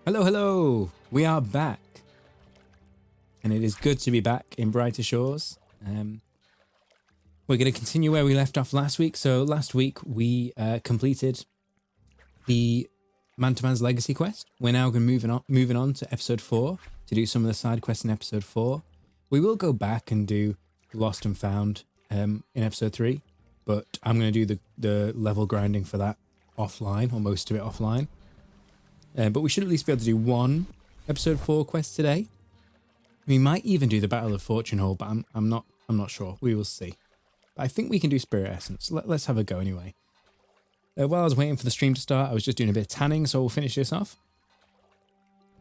Hello, hello. We are back. And it is good to be back in brighter shores. We're going to continue where we left off last week. So last week we completed the Man-to-Man's Legacy quest. We're now going to moving on to episode 4 to do some of the side quests in episode 4. We will go back and do Lost and Found in episode 3, but I'm going to do the level grinding for that offline, or most of it offline. But we should at least be able to do one episode 4 quest today. We might even do the Battle of Fortune Hall, but I'm not sure. We will see. But I think we can do Spirit Essence. Let's have a go anyway. While I was waiting for the stream to start, I was just doing a bit of tanning, so we'll finish this off.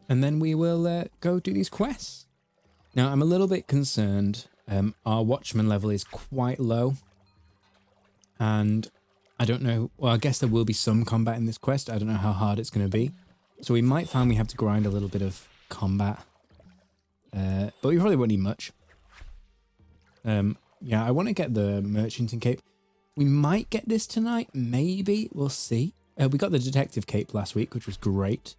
And then we will go do these quests. Now, I'm a little bit concerned. Our Watchman level is quite low. And I don't know. Well, I guess there will be some combat in this quest. I don't know how hard it's going to be. So we might find we have to grind a little bit of combat. But we probably won't need much. Yeah, I want to get the Merchanting Cape. We might get this tonight. Maybe. We'll see. We got the Detective Cape last week, which was great.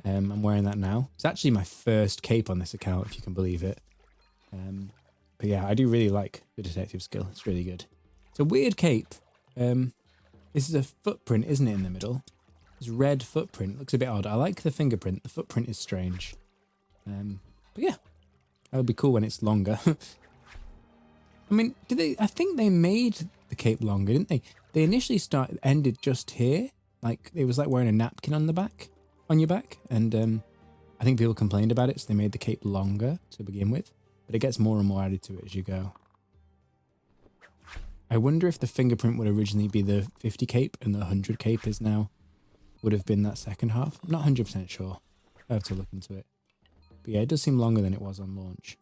I'm wearing that now. It's actually my first cape on this account, if you can believe it. But yeah, I do really like the Detective skill. It's really good. It's a weird cape. This is a footprint, isn't it, in the middle? This red footprint. Looks a bit odd. I like the fingerprint. The footprint is strange. But yeah, that would be cool when it's longer. I mean, I think they made the cape longer, didn't they? They initially ended just here. Like, it was like wearing a napkin on your back. And I think people complained about it, so they made the cape longer to begin with. But it gets more and more added to it as you go. I wonder if the fingerprint would originally be the 50 cape and the 100 cape would have been that second half. I'm not 100% sure. I have to look into it. But yeah, it does seem longer than it was on launch.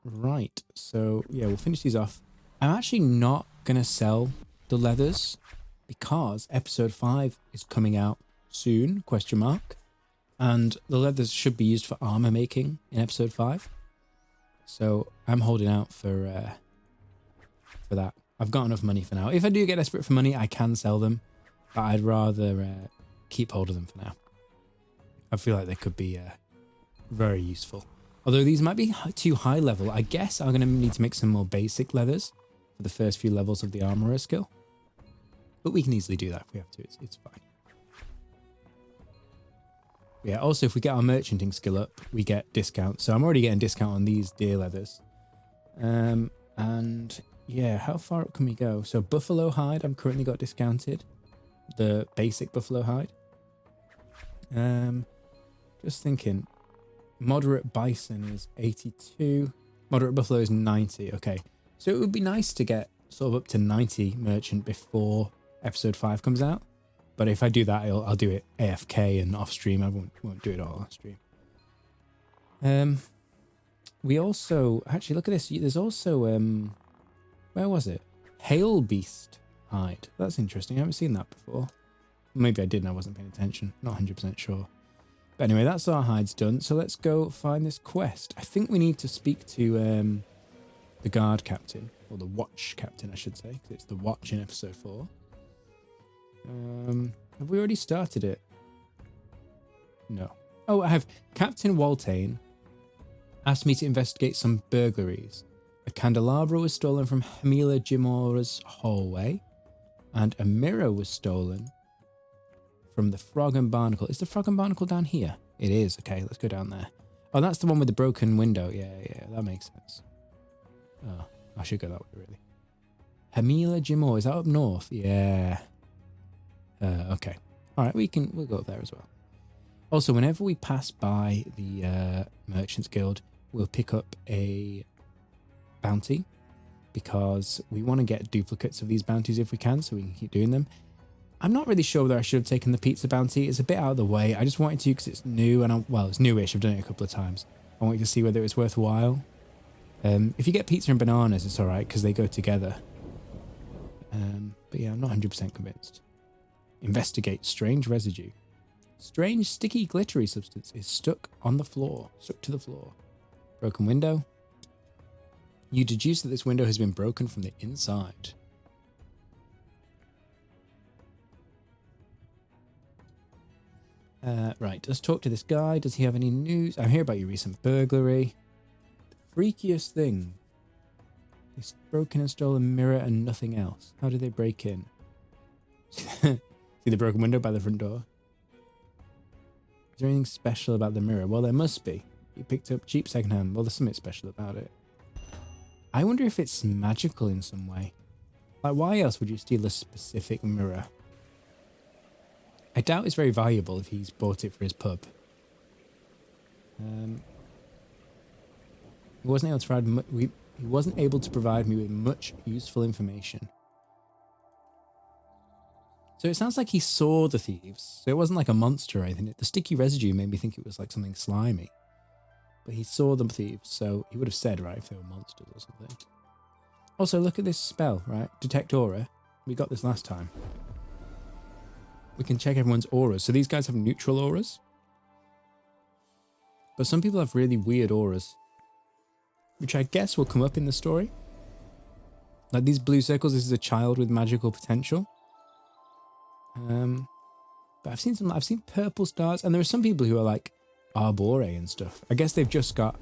Right. So yeah, we'll finish these off. I'm actually not going to sell the leathers because episode 5 is coming out soon, ? And the leathers should be used for armor making in episode 5. So I'm holding out for that. I've got enough money for now. If I do get desperate for money, I can sell them, but I'd rather keep hold of them for now. I feel like they could be very useful. Although these might be too high level, I guess I'm going to need to make some more basic leathers for the first few levels of the armorer skill. But we can easily do that if we have to. It's fine. Yeah, also if we get our merchanting skill up, we get discounts. So I'm already getting discount on these deer leathers. And yeah, how far up can we go? So buffalo hide, I'm currently got discounted. The basic buffalo hide. Just thinking, moderate bison is 82. Moderate buffalo is 90. Okay, so it would be nice to get sort of up to 90 merchant before episode 5 comes out. But if I do that, I'll do it AFK and off stream. I won't do it all off stream. We also actually look at this. There's also where was it? Hail beast hide. That's interesting. I haven't seen that before. Maybe I did and I wasn't paying attention. Not 100% sure. But anyway, that's our hides done. So let's go find this quest. I think we need to speak to the guard captain, or the watch captain, I should say, because it's the watch in episode 4. Have we already started it? No. Oh, I have. Captain Waltane asked me to investigate some burglaries. A candelabra was stolen from Hamila Jimora's hallway, and a mirror was stolen from the Frog and Barnacle. Is the Frog and Barnacle down here? It is. Okay, let's go down there. Oh, that's the one with the broken window. Yeah, that makes sense. Oh, I should go that way, really. Hamila Jimora, is that up north? Yeah. Okay. All right, we'll go up there as well. Also, whenever we pass by the Merchants Guild, we'll pick up a bounty because we want to get duplicates of these bounties if we can, so we can keep doing them. I'm not really sure whether I should have taken the pizza bounty. It's a bit out of the way. I just wanted to because it's new and it's newish. I've done it a couple of times. I wanted to see whether it was worthwhile. If you get pizza and bananas, it's all right because they go together. But yeah, I'm not 100% convinced. Investigate strange residue. Strange, sticky, glittery substance is stuck to the floor. Broken window. You deduce that this window has been broken from the inside. Right, let's talk to this guy. Does he have any news? I hear about your recent burglary. The freakiest thing. They broke in and stole a mirror and nothing else. How did they break in? See the broken window by the front door? Is there anything special about the mirror? Well, there must be. You picked up cheap secondhand. Well, there's something special about it. I wonder if it's magical in some way. Like, why else would you steal a specific mirror? I doubt it's very valuable if he's bought it for his pub. He wasn't able to provide me with much useful information. So it sounds like he saw the thieves. So it wasn't like a monster or anything. The sticky residue made me think it was like something slimy. But he saw the thieves, so he would have said, right, if they were monsters or something. Also, look at this spell, right? Detect aura. We got this last time. We can check everyone's auras. So these guys have neutral auras. But some people have really weird auras, which I guess will come up in the story. Like these blue circles, this is a child with magical potential. But I've seen purple stars, and there are some people who are like Arbore and stuff. I guess they've just got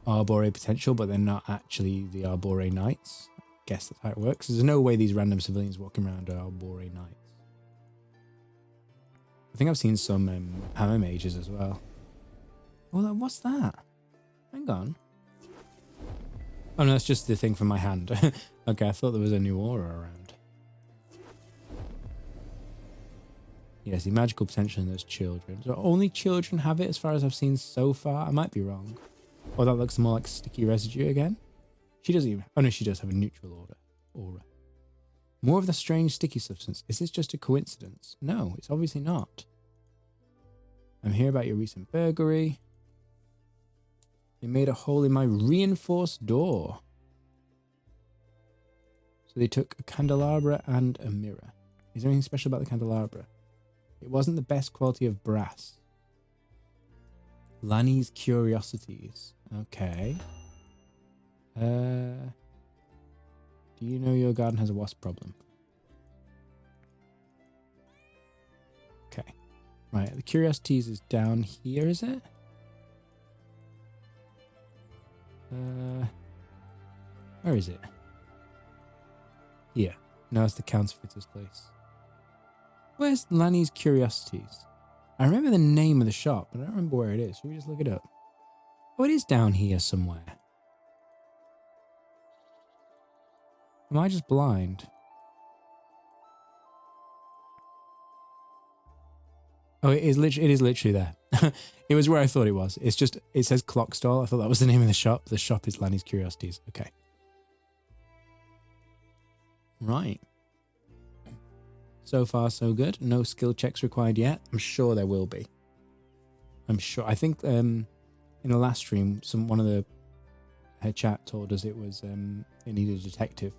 Arbore potential, but they're not actually the Arbore Knights. I guess that's how it works. There's no way these random civilians walking around are Arbore Knights. I think I've seen some hammer mages as well. Oh, what's that? Hang on. Oh no, that's just the thing from my hand. Okay, I thought there was a new aura around. Yes, the magical potential in those children. So only children have it as far as I've seen so far. I might be wrong. Oh, that looks more like sticky residue again. She doesn't even... Oh no, she does have a neutral aura. More of the strange sticky substance. Is this just a coincidence? No, it's obviously not. I'm here about your recent burglary. They made a hole in my reinforced door. So they took a candelabra and a mirror. Is there anything special about the candelabra? It wasn't the best quality of brass. Lanny's curiosities. Okay. Do you know your garden has a wasp problem? Okay. Right, the curiosities is down here, is it? Where is it? Here. No, it's the counterfeiter's place. Where's Lanny's Curiosities? I remember the name of the shop, but I don't remember where it is. Should we just look it up? Oh, it is down here somewhere. Am I just blind? Oh, it is literally there. It was where I thought it was. It's just, it says Clock Stall. I thought that was the name of the shop. The shop is Lanny's Curiosities. Okay. Right. So far, so good. No skill checks required yet. I'm sure there will be. I'm sure. I think in the last stream, one of her chat told us it was it needed a detective.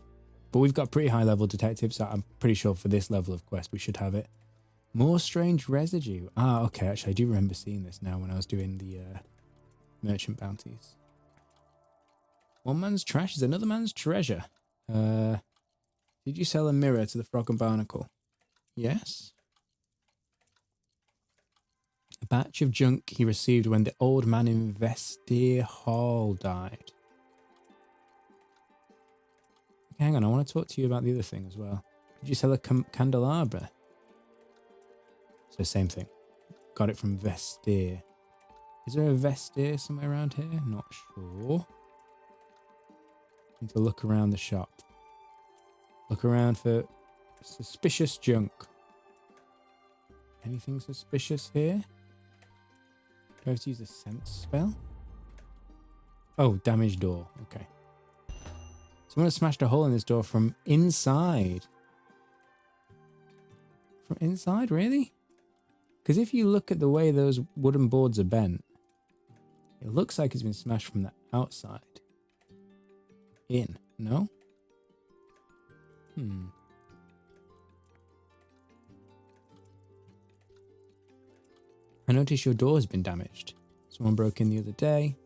But we've got pretty high level detectives, so I'm pretty sure for this level of quest we should have it. More strange residue. Ah, okay. Actually, I do remember seeing this now when I was doing the merchant bounties. One man's trash is another man's treasure. Did you sell a mirror to the Frog and Barnacle? Yes. A batch of junk he received when the old man in Vestir Hall died. Okay, hang on, I want to talk to you about the other thing as well. Did you sell a candelabra? So same thing. Got it from Vestir. Is there a Vestir somewhere around here? Not sure. Need to look around the shop. Look around for suspicious junk. Anything suspicious here? Do I have to use the sense spell? Oh, damaged door. Okay. Someone has smashed a hole in this door from inside. From inside? Really? Because if you look at the way those wooden boards are bent, it looks like it's been smashed from the outside. In. No? I noticed your door has been damaged. Someone broke in the other day.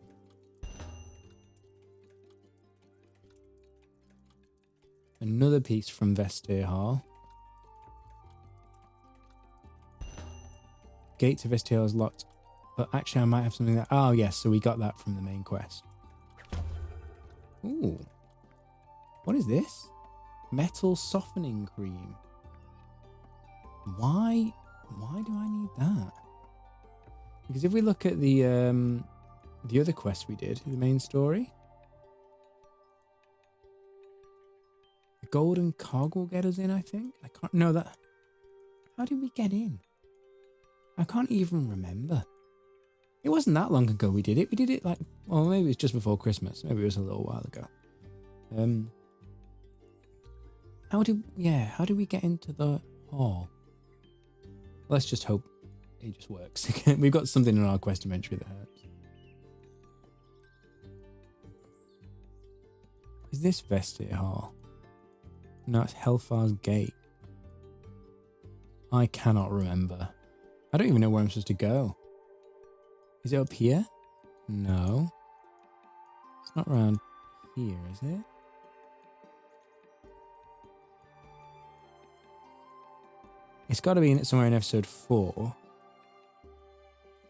Another piece from Vestir Hall. gate to Vestiaire is locked. But actually, I might have something that... Oh, yes. So we got that from the main quest. Ooh. What is this? Metal softening cream. Why do I need that? Because if we look at the other quest we did, the main story, the golden cog will get us in, I think. I can't know that. How did we get in? I can't even remember. It wasn't that long ago we did it. We did it like, well, maybe it was just before Christmas. Maybe it was a little while ago. How did we get into the hall? Let's just hope it just works. We've got something in our quest inventory that helps. Is this Vestiaire Hall? No, it's Hellfar's Gate. I cannot remember. I don't even know where I'm supposed to go. Is it up here? No. It's not around here, is it? It's got to be in it somewhere in episode 4.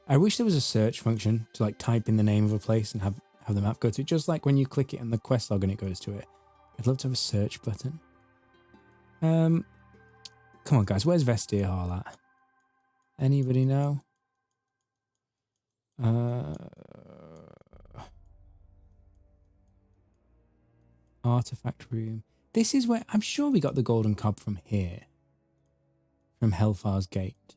I wish there was a search function to like type in the name of a place and have the map go to it. Just like when you click it in the quest log and it goes to it. I'd love to have a search button. Come on guys, where's Vestiaire Hall at? Anybody know? Artifact room. This is where I'm sure we got the golden cob from here. From Hellfar's Gate.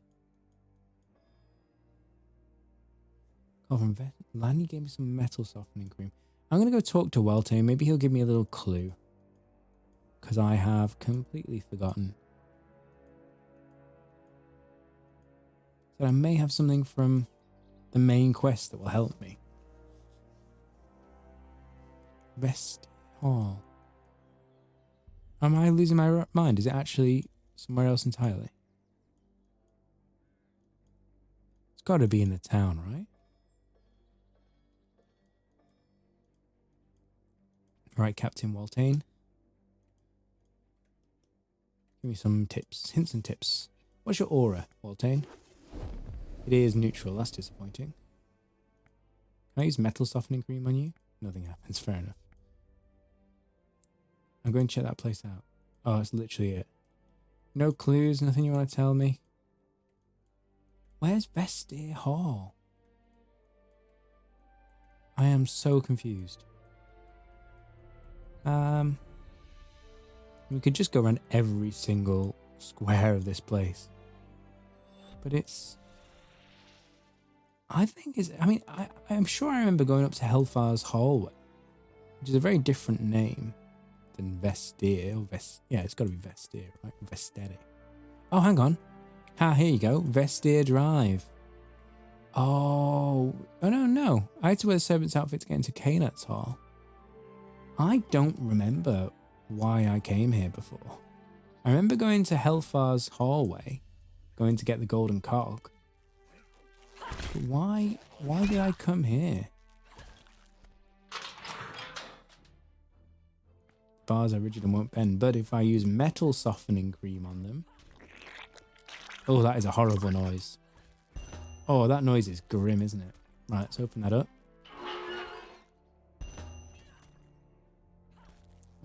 Oh, from Lanny gave me some metal softening cream. I'm going to go talk to Weltane. Maybe he'll give me a little clue. Because I have completely forgotten. So I may have something from the main quest that will help me. Vestiaire Hall. Am I losing my mind? Is it actually somewhere else entirely? It's got to be in the town, right? Right, Captain Weltane. Give me some tips, hints and tips. What's your aura, Weltane? It is neutral, that's disappointing. Can I use metal softening cream on you? Nothing happens, fair enough. I'm going to check that place out. Oh, that's literally it. No clues, nothing you want to tell me? Where's Vestiaire Hall? I am so confused. We could just go around every single square of this place. But it's... I think it's... I mean, I'm sure I remember going up to Hellfar's Hallway, which is a very different name than Vestiaire. Yeah, it's got to be Vestiaire, right? Vestiaire. Oh, hang on. Here you go. Vestiaire Drive. Oh, no. I had to wear the servant's outfit to get into Knut's Hall. I don't remember why I came here before. I remember going to Hellfar's Hallway, going to get the golden cog. But why did I come here? Bars are rigid and won't bend, but if I use metal softening cream on them... Oh, that is a horrible noise. Oh, that noise is grim, isn't it? Right, let's open that up.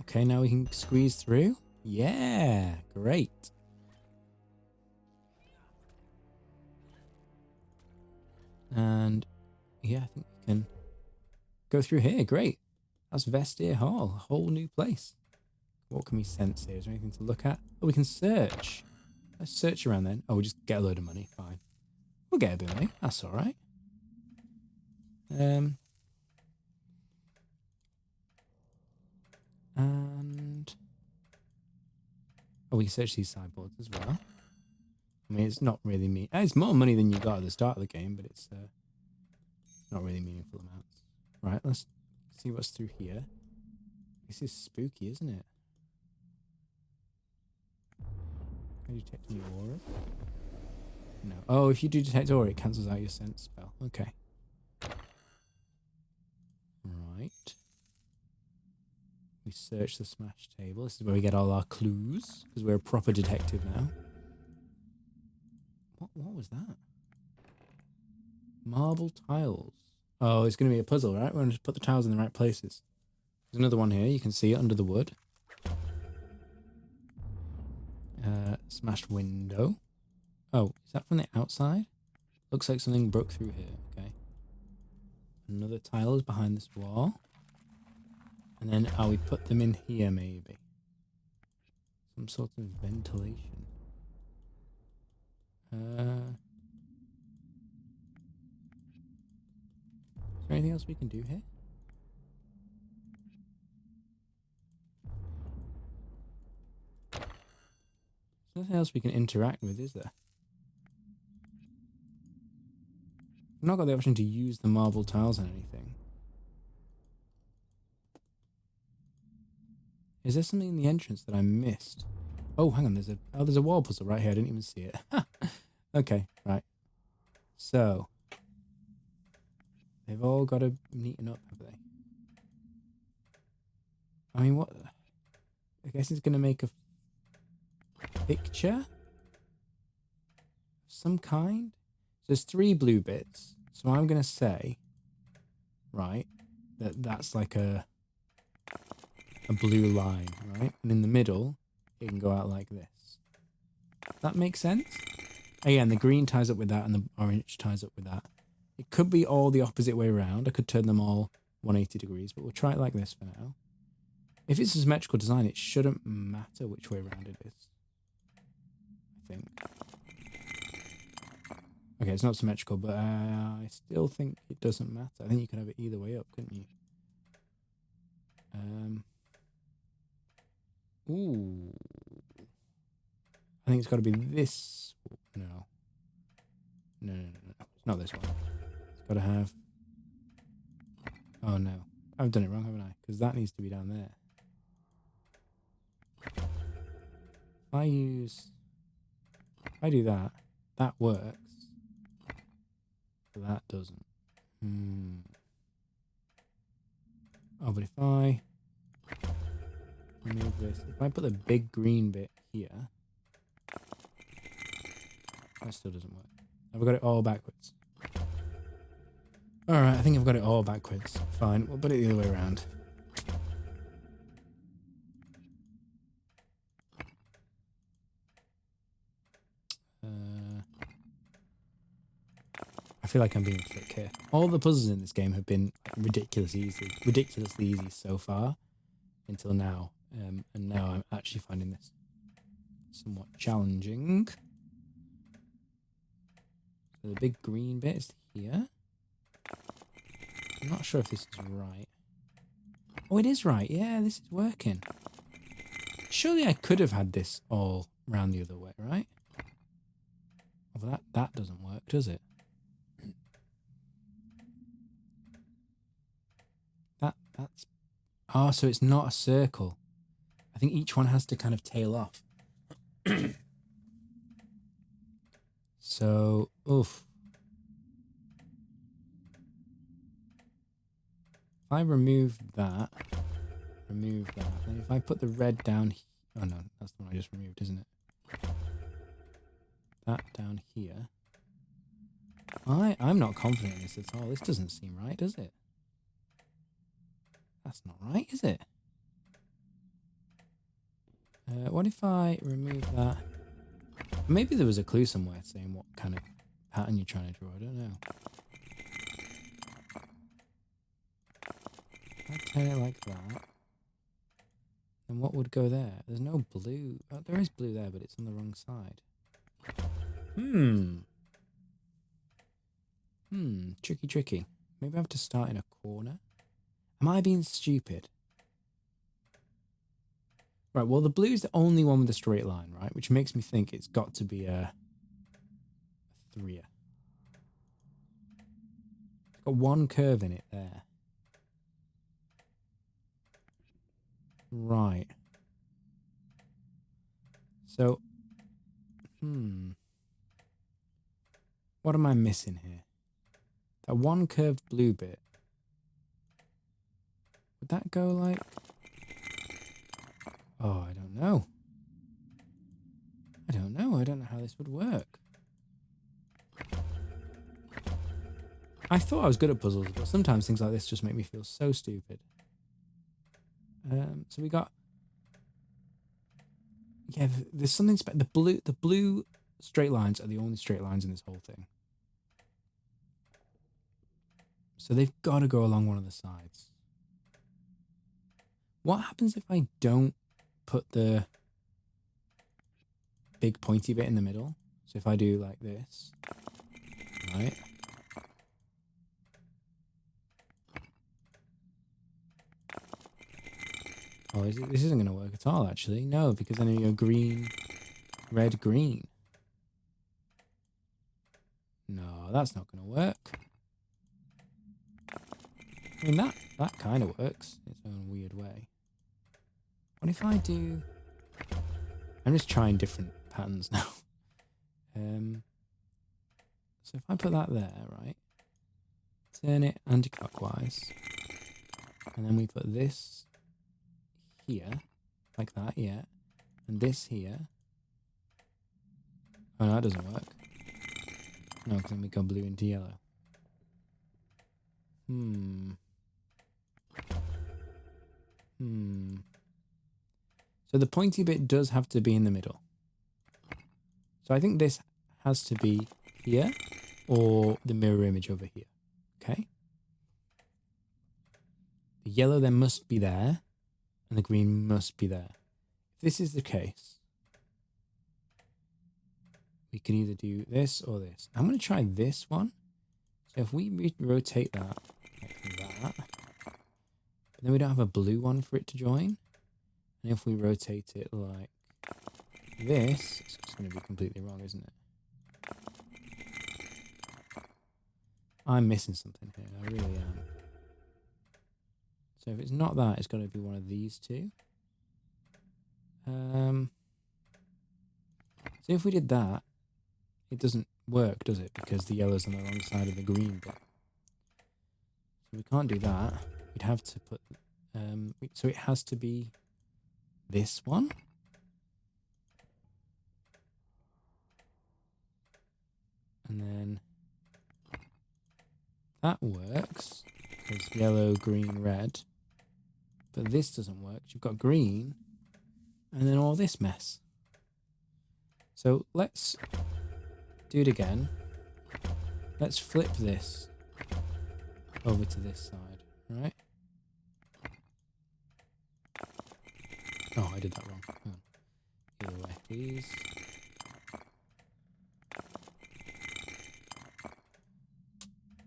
Okay, now we can squeeze through. Yeah, great. And yeah, I think we can go through here. Great. That's Vestiaire Hall, a whole new place. What can we sense here? Is there anything to look at? Oh, we can search. Let's search around then. Oh, we'll just get a load of money. Fine. We'll get a bit of money. That's all right. And oh, we can search these sideboards as well. I mean, it's not really me. It's more money than you got at the start of the game, but it's not really meaningful amounts. Right, let's see what's through here. This is spooky, isn't it? Can you detect any aura? No. Oh, if you do detect aura, it cancels out your sense spell. Okay. Right. We search the smash table. This is where we get all our clues, because we're a proper detective now. What was that? Marble tiles. Oh, it's going to be a puzzle, right? We're going to just put the tiles in the right places. There's another one here. You can see it under the wood. Smashed window. Oh, is that from the outside? Looks like something broke through here. Okay. Another tile is behind this wall. And then, we put them in here, maybe. Some sort of ventilation. Is there anything else we can do here? There's nothing else we can interact with, is there? I've not got the option to use the marble tiles on anything. Is there something in the entrance that I missed? Oh, hang on, there's a wall puzzle right here. I didn't even see it. Okay, right. So they've all got to neaten up, have they? I mean, what? I guess it's going to make a picture of some kind. So there's 3 blue bits. So I'm going to say, right, that's like a blue line, right? And in the middle, it can go out like this. That makes sense? Again, the green ties up with that and the orange ties up with that. It could be all the opposite way around. I could turn them all 180 degrees, but we'll try it like this for now. If it's a symmetrical design, it shouldn't matter which way around it is. I think. Okay, it's not symmetrical, but I still think it doesn't matter. I think you could have it either way up, couldn't you? Ooh. I think it's got to be this. No. No. It's not this one. It's got to have... Oh, no. I've done it wrong, haven't I? Because that needs to be down there. If I do that, that works. But that doesn't. Oh, but if I remove this, if I put the big green bit here, that still doesn't work. Have I got it all backwards? Alright, I think I've got it all backwards. Fine, we'll put it the other way around. I feel like I'm being thick here. All the puzzles in this game have been ridiculously easy so far until now. And now I'm actually finding this somewhat challenging. So the big green bit is here. I'm not sure if this is right. Oh, it is right. Yeah, this is working. Surely I could have had this all round the other way, right? Oh, but that doesn't work, does it? That's... Oh, so it's not a circle. I think each one has to kind of tail off. So, oof. If I remove that, and if I put the red down... Oh no, that's the one I just removed, isn't it? That down here. I'm not confident in this at all. This doesn't seem right, does it? That's not right, is it? What if I remove that? Maybe there was a clue somewhere saying what kind of pattern you're trying to draw. I don't know. If I turn it like that, then what would go there? There's no blue. Oh, there is blue there, but it's on the wrong side. Tricky. Maybe I have to start in a corner. Am I being stupid? Right, well, the blue is the only one with a straight line, right? Which makes me think it's got to be a 3er. It's got one curve in it there. Right. So, what am I missing here? That one curved blue bit. Would that go like... Oh, I don't know. I don't know how this would work. I thought I was good at puzzles, but sometimes things like this just make me feel so stupid. So we got... Yeah, there's something special. The blue straight lines are the only straight lines in this whole thing. So they've got to go along one of the sides. What happens if I don't put the big pointy bit in the middle? So if I do like this, right? Oh, this isn't going to work at all, actually. No, because then you go green, red, green. No, that's not going to work. I mean, that kind of works in its own weird way. What if I do... I'm just trying different patterns now. So if I put that there, right? Turn it anti-clockwise. And then we put this here. Like that, yeah. And this here. Oh, no, that doesn't work. No, because then we go blue into yellow. So the pointy bit does have to be in the middle. So I think this has to be here or the mirror image over here. Okay? The yellow then must be there and the green must be there. If this is the case, we can either do this or this. I'm going to try this one. So if we rotate that like that, but then we don't have a blue one for it to join. And if we rotate it like this, it's just going to be completely wrong, isn't it? I'm missing something here. I really am. So if it's not that, it's got to be one of these two. So if we did that, it doesn't work, does it? Because the yellow's on the wrong side of the green bit. So we can't do that. We'd have to put... so it has to be this one. And then that works. Because yellow, green, red. But this doesn't work. You've got green. And then all this mess. So let's do it again. Let's flip this over to this side, right? Oh, I did that wrong. Hang on. Either way, please.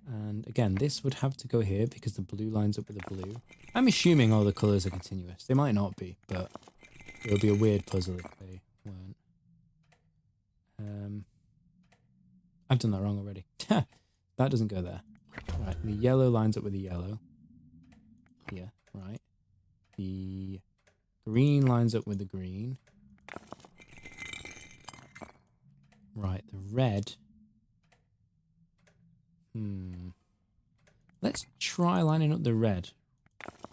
And again, this would have to go here because the blue lines up with the blue. I'm assuming all the colours are continuous. They might not be, but it would be a weird puzzle if they weren't. I've done that wrong already. That doesn't go there. Right, the yellow lines up with the yellow. Here, right. The green lines up with the green. Right, the red. Let's try lining up the red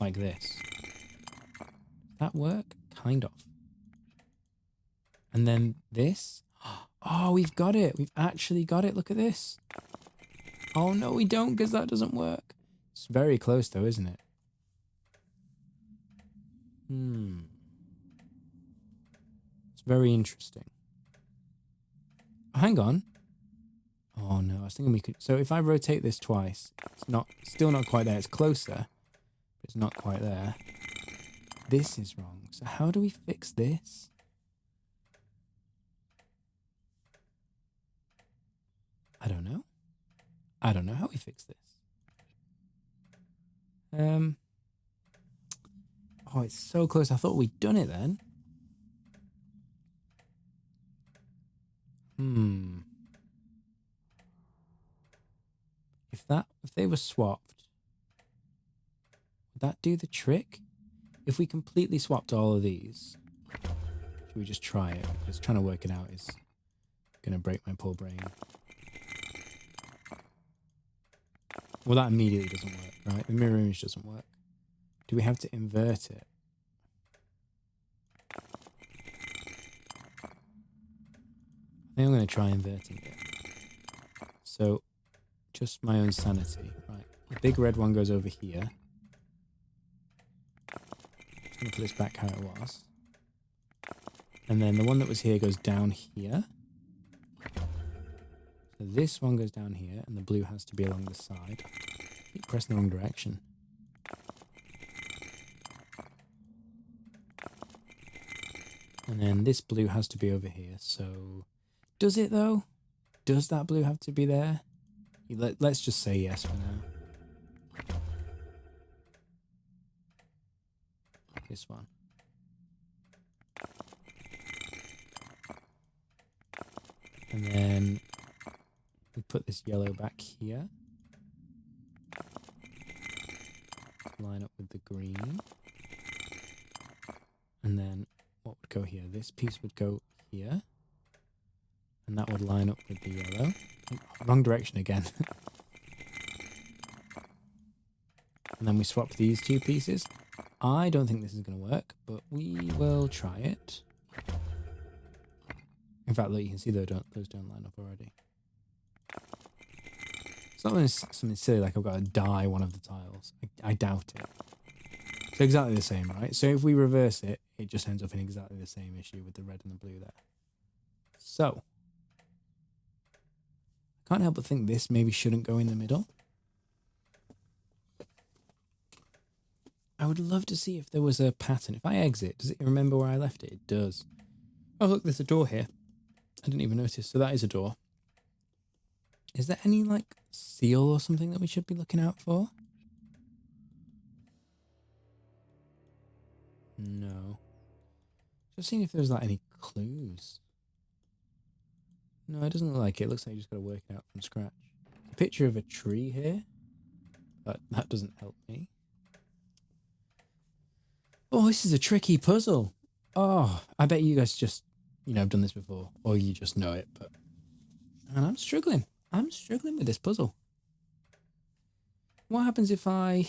like this. Does that work? Kind of. And then this. Oh, we've got it. We've actually got it. Look at this. Oh, no, we don't because that doesn't work. It's very close though, isn't it? It's very interesting. Oh, hang on. Oh, no. I was thinking we could... So if I rotate this twice, it's still not quite there. It's closer, but it's not quite there. This is wrong. So how do we fix this? I don't know. I don't know how we fix this. Oh, it's so close. I thought we'd done it then. If they were swapped, would that do the trick? If we completely swapped all of these, should we just try it? Because trying to work it out is going to break my poor brain. Well, that immediately doesn't work, right? The mirror image doesn't work. Do we have to invert it? I think I'm going to try inverting it. So Just my own sanity. Right. The big red one goes over here. Just going to put this back how it was. And then the one that was here goes down here. So this one goes down here, and the blue has to be along the side. I keep pressing the wrong direction. And then this blue has to be over here, so... Does it, though? Does that blue have to be there? Let's just say yes for now. This one. And then we put this yellow back here. Line up with the green. And then what would go here? This piece would go here. And that would line up with the yellow. Wrong direction again. And then we swap these two pieces. I don't think this is going to work, but we will try it. In fact, look, you can see those don't line up already. It's not something silly like I've got to dye one of the tiles. I doubt it. So exactly the same, right? So if we reverse it, it just ends up in exactly the same issue with the red and the blue there. So, I can't help but think this maybe shouldn't go in the middle. I would love to see if there was a pattern. If I exit, does it remember where I left it? It does. Oh, look, there's a door here. I didn't even notice. So that is a door. Is there any, like, seal or something that we should be looking out for? No. Just seeing if there's, like, any clues. No, it doesn't look like it. It looks like you just got to work it out from scratch. A picture of a tree here. But that doesn't help me. Oh, this is a tricky puzzle. Oh, I bet you guys just, have done this before. Or you just know it. And I'm struggling. I'm struggling with this puzzle. What happens if I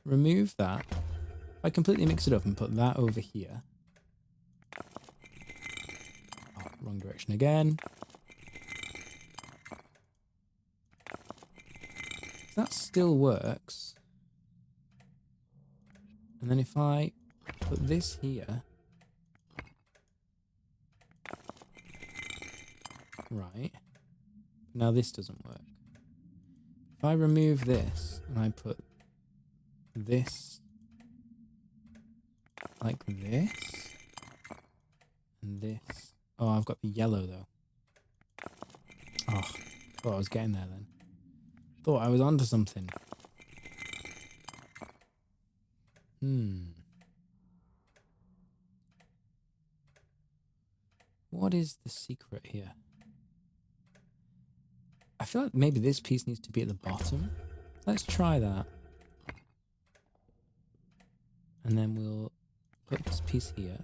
remove that? If I completely mix it up and put that over here. Oh, wrong direction again. That still works. And then if I put this here. Right. Now this doesn't work. If I remove this and I put this like this and this. Oh, I've got the yellow though. Oh, thought I was getting there then. Thought I was onto something. What is the secret here? I feel like maybe this piece needs to be at the bottom. Let's try that. And then we'll put this piece here.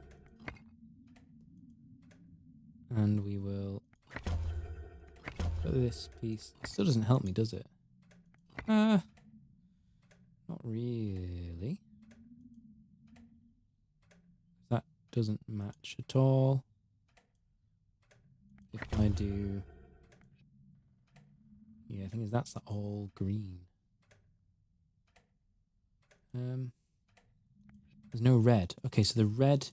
And we will put this piece. It still doesn't help me, does it? Not really. That doesn't match at all. If I do... Yeah, the thing is that's all green. There's no red. Okay, so the red...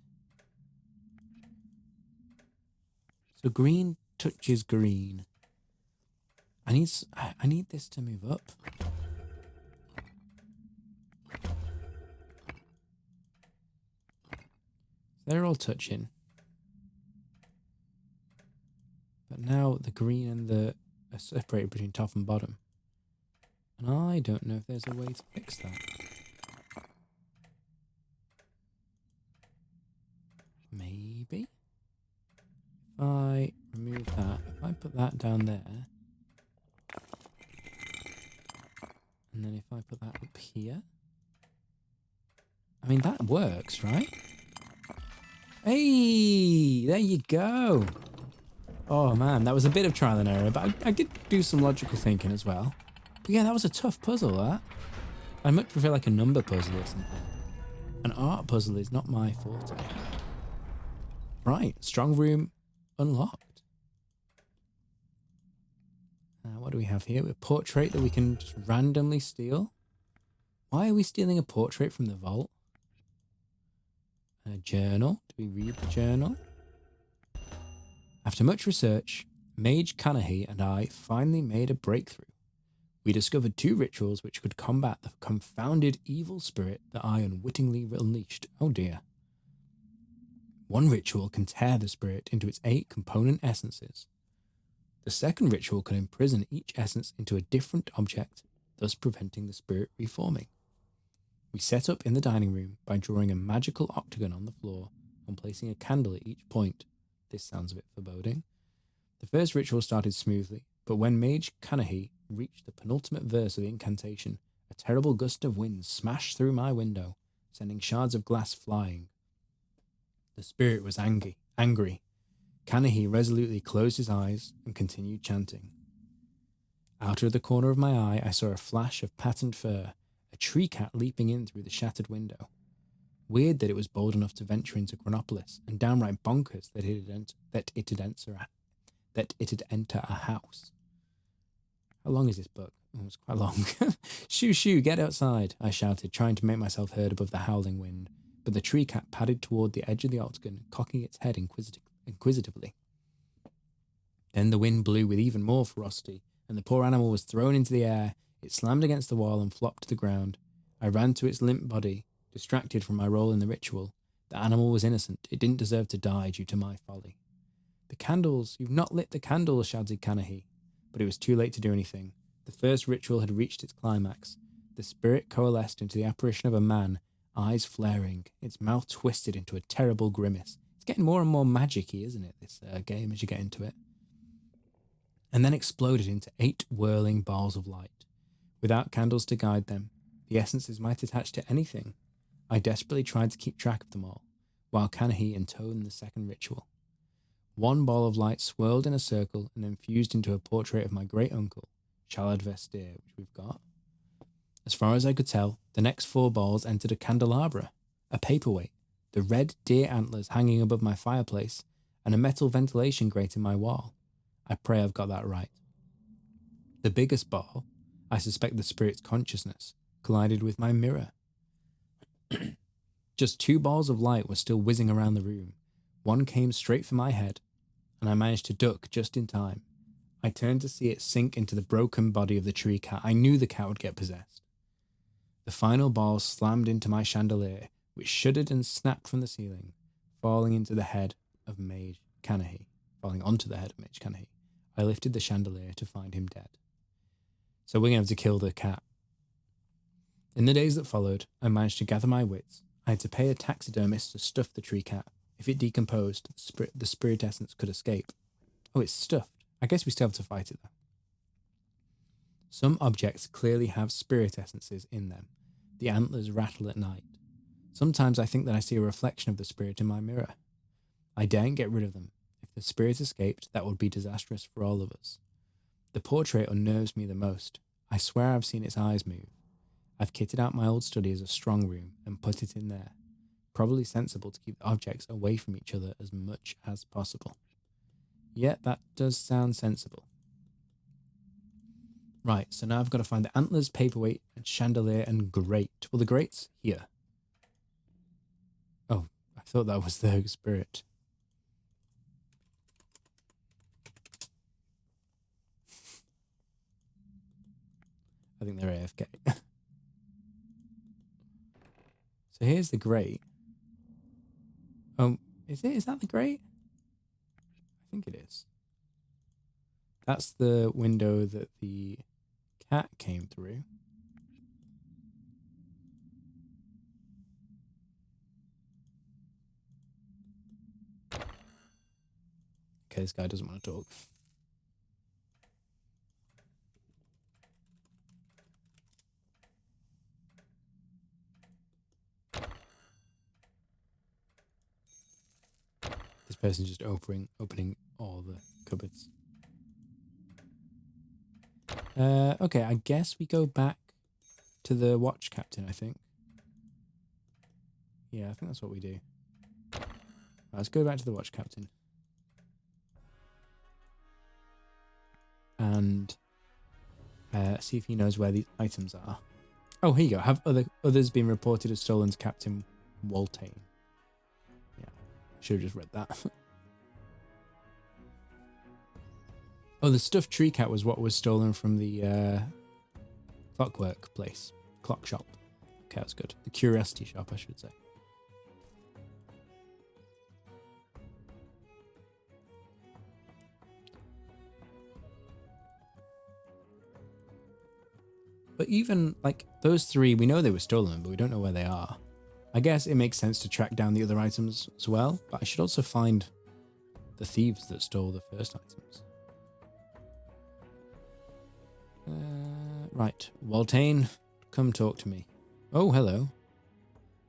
So green touches green. I need this to move up. They're all touching. But now the green and the are separated between top and bottom. And I don't know if there's a way to fix that. Maybe? If I remove that, if I put that down there, and then if I put that up here, I mean, that works, right? Hey, there you go. Oh man, that was a bit of trial and error, but I did do some logical thinking as well. But yeah, that was a tough puzzle, that. I much prefer like a number puzzle or something. An art puzzle is not my forte. Right, strong room unlocked. What do we have here? A portrait that we can just randomly steal. Why are we stealing a portrait from the vault? A journal. Do we read the journal? After much research, Mage Kanahi and I finally made a breakthrough. We discovered 2 rituals which could combat the confounded evil spirit that I unwittingly unleashed. Oh dear. One ritual can tear the spirit into its 8 component essences. The second ritual can imprison each essence into a different object, thus preventing the spirit reforming. We set up in the dining room by drawing a magical octagon on the floor and placing a candle at each point. This sounds a bit foreboding. The first ritual started smoothly, but when Mage Kanahi reached the penultimate verse of the incantation, a terrible gust of wind smashed through my window, sending shards of glass flying. The spirit was angry. Kanahi resolutely closed his eyes and continued chanting. Out of the corner of my eye, I saw a flash of patterned fur, a tree cat leaping in through the shattered window. Weird that it was bold enough to venture into Chronopolis, and downright bonkers that it'd enter a house. How long is this book? Oh, it's quite long. Shoo, shoo, get outside, I shouted, trying to make myself heard above the howling wind, but the tree cat padded toward the edge of the octagon, cocking its head inquisitively. Then the wind blew with even more ferocity, and the poor animal was thrown into the air. It slammed against the wall and flopped to the ground. I ran to its limp body, distracted from my role in the ritual. The animal was innocent. It didn't deserve to die due to my folly. The candles! You've not lit the candles, shouted Kanahi. But it was too late to do anything. The first ritual had reached its climax. The spirit coalesced into the apparition of a man, eyes flaring, its mouth twisted into a terrible grimace. It's getting more and more magic-y, isn't it, this game, as you get into it? And then exploded into 8 whirling bars of light. Without candles to guide them, the essences might attach to anything. I desperately tried to keep track of them all, while Kanahi intoned the second ritual. 1 ball of light swirled in a circle and then fused into a portrait of my great-uncle, Shalad Vestir, which we've got. As far as I could tell, the next 4 balls entered a candelabra, a paperweight, the red deer antlers hanging above my fireplace, and a metal ventilation grate in my wall. I pray I've got that right. The biggest ball, I suspect the spirit's consciousness, collided with my mirror. Just 2 balls of light were still whizzing around the room. One came straight for my head, and I managed to duck just in time. I turned to see it sink into the broken body of the tree cat. I knew the cat would get possessed. The final ball slammed into my chandelier, which shuddered and snapped from the ceiling, falling onto the head of Mage Kanahi. I lifted the chandelier to find him dead. So we're going to have to kill the cat. In the days that followed, I managed to gather my wits. I had to pay a taxidermist to stuff the tree cat. If it decomposed, the spirit essence could escape. Oh, it's stuffed. I guess we still have to fight it, though. Some objects clearly have spirit essences in them. The antlers rattle at night. Sometimes I think that I see a reflection of the spirit in my mirror. I daren't get rid of them. If the spirit escaped, that would be disastrous for all of us. The portrait unnerves me the most. I swear I've seen its eyes move. I've kitted out my old study as a strong room and put it in there. Probably sensible to keep the objects away from each other as much as possible. Yeah, that does sound sensible. Right, so now I've got to find the antlers, paperweight, and chandelier, and grate. Well, the grate's here. Oh, I thought that was the spirit. I think they're AFK. So here's the grate. Is it? Is that the grate? I think it is. That's the window that the cat came through. Okay, this guy doesn't want to talk. This person's just opening all the cupboards. Okay, I guess we go back to the watch captain, I think. Yeah, I think that's what we do. Right, let's go back to the watch captain. And See if he knows where these items are. Oh, here you go. Have others been reported as stolen to Captain Waltane? Yeah, should have just read that. Oh, the stuffed tree cat was what was stolen from the clockwork place. Clock shop. Okay, that's good. The curiosity shop, I should say. But even, like, those three, we know they were stolen, but we don't know where they are. I guess it makes sense to track down the other items as well, but I should also find the thieves that stole the first items. Right, Waltane, come talk to me. Oh, hello.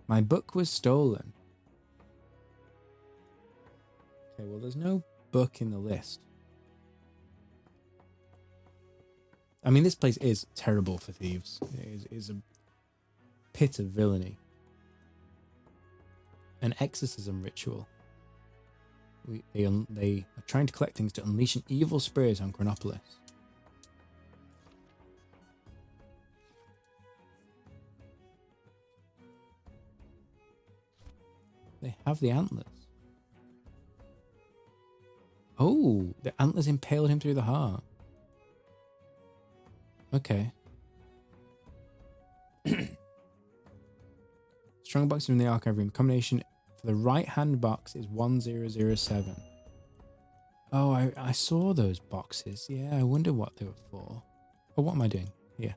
My book was stolen. Okay, well, there's no book in the list. I mean, this place is terrible for thieves. It is a pit of villainy. An exorcism ritual. They are trying to collect things to unleash an evil spirit on Chronopolis. They have the antlers. Oh, the antlers impaled him through the heart. Okay. Strong box in the archive room. Combination for the right hand box is 1007. Oh, I saw those boxes. Yeah, I wonder what they were for. Oh, what am I doing here?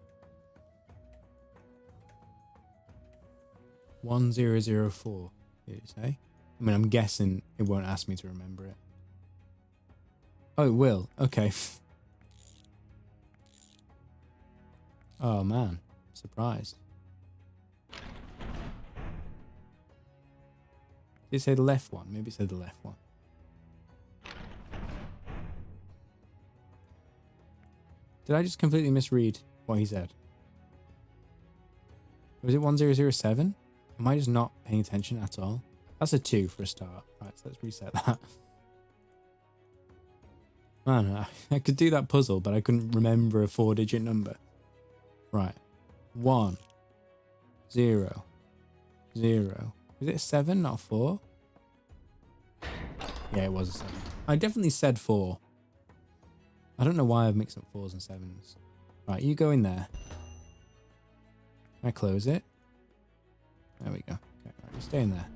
1004. Did it say? I mean, I'm guessing it won't ask me to remember it. Oh, it will. Okay. Oh man, surprised. Did it say the left one? Maybe it said the left one. Did I just completely misread what he said? Was it 1007? Am I just not paying attention at all? That's a 2 for a start. Right, so let's reset that. Man, I could do that puzzle, but I couldn't remember a 4-digit number. Right. 1 0 0. Was it a 7, not a 4? Yeah, it was a 7. I definitely said 4. I don't know why I've mixed up 4s and 7s. Right, you go in there. Can I close it? There we go. Okay, right, you stay in there.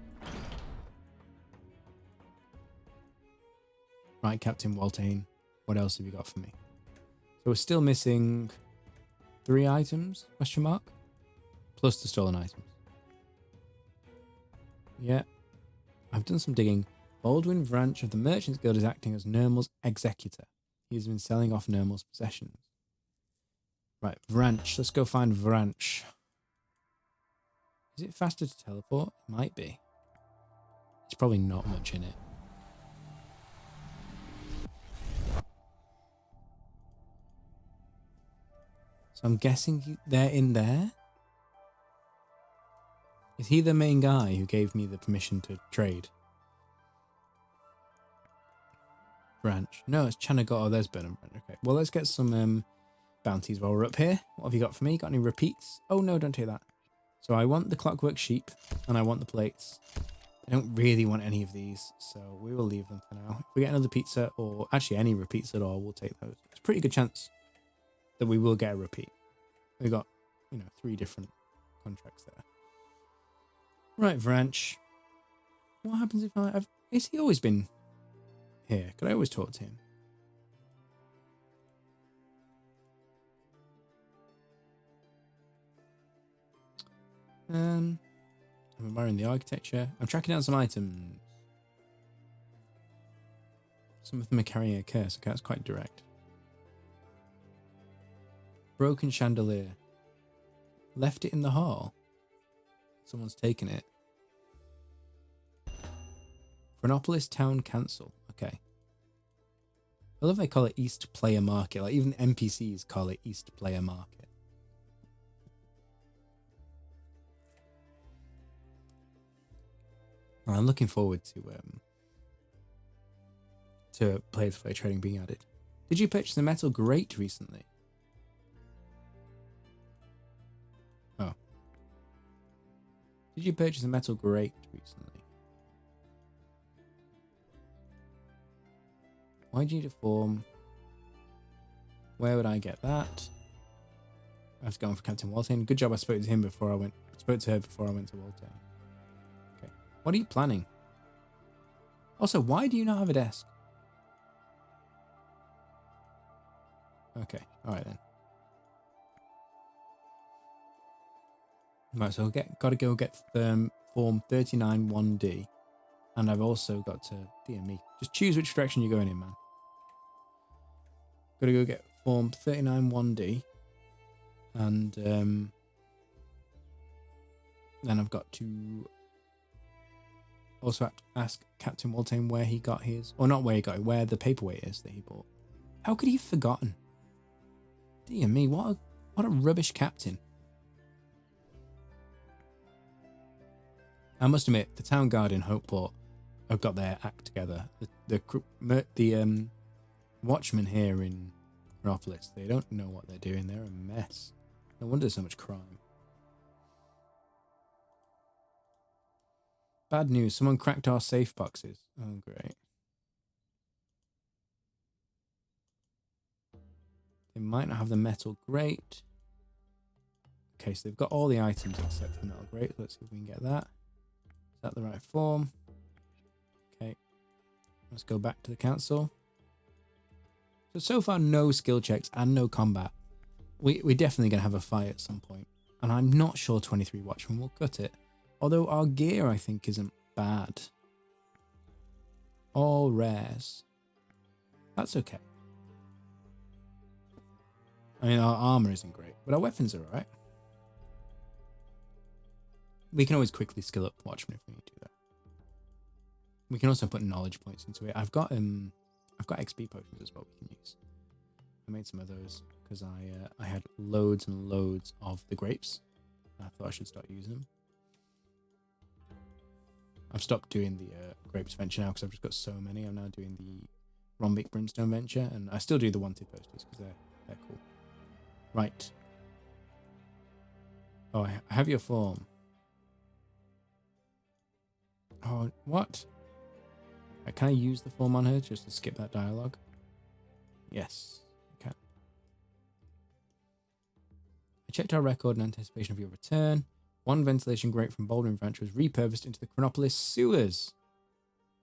Right, Captain Waltane. What else have you got for me? So we're still missing 3 items, question mark, plus the stolen items. Yeah, I've done some digging. Baldwin Branch of the Merchants Guild is acting as Nermal's executor. He has been selling off Nermal's possessions. Right, Branch. Let's go find Branch. Is it faster to teleport? It might be. There's probably not much in it. So I'm guessing they're in there? Is he the main guy who gave me the permission to trade? Branch. No, it's Chanagot. Oh, there's Burnham Branch. Okay, well, let's get some bounties while we're up here. What have you got for me? Got any repeats? Oh, no, don't take that. So I want the clockwork sheep and I want the plates. I don't really want any of these, so we will leave them for now. If we get another pizza, or actually any repeats at all, we'll take those. It's a pretty good chance that we will get a repeat. We got, 3 different contracts there. Right, Branch. What happens if has he always been here? Could I always talk to him? I'm admiring the architecture. I'm tracking down some items. Some of them are carrying a curse. Okay, that's quite direct. Broken chandelier. Left it in the hall. Someone's taken it. Chronopolis Town Council. Okay. I love they call it East Player Market. Like even NPCs call it East Player Market. I'm looking forward to Players Play trading being added. Did you purchase the metal grate recently? Did you purchase a metal grate recently? Why do you need a form? Where would I get that? I have to go on for Captain Waltane. Good job I spoke to him before I went. Spoke to her before I went to Waltane. Okay. What are you planning? Also, why do you not have a desk? Okay. All right then. Right, so got to go get form 39 1D, and I've also got to dear me. Just choose which direction you're going in, man. Got to go get form 39 1D, and then I've got to also ask Captain Waltane where he got his, or not where he got it, where the paperweight is that he bought. How could he have forgotten? Dear me, what a rubbish captain. I must admit, the town guard in Hopeport have got their act together. The watchmen here in Chronopolis, they don't know what they're doing. They're a mess. No wonder there's so much crime. Bad news. Someone cracked our safe boxes. Oh, great. They might not have the metal grate. Okay, so they've got all the items except for the metal grate. Let's see if we can get that. Is that the right form? Okay. Let's go back to the council. So far, no skill checks and no combat. We're definitely going to have a fight at some point. And I'm not sure 23 Watchmen will cut it. Although our gear, I think, isn't bad. All rares. That's okay. I mean, our armor isn't great, but our weapons are alright. We can always quickly skill up Watchmen if we need to do that. We can also put knowledge points into it. I've got XP potions as well we can use. I made some of those because I had loads and loads of the grapes. I thought I should start using them. I've stopped doing the grapes venture now because I've just got so many. I'm now doing the Rhombic Brimstone venture, and I still do the wanted posters because they're cool. Right. Oh, I have your form. Oh, what? Can I use the form on her just to skip that dialogue? Yes, I can. I checked our record in anticipation of your return. One ventilation grate from Baldwin Ranch was repurposed into the Chronopolis sewers.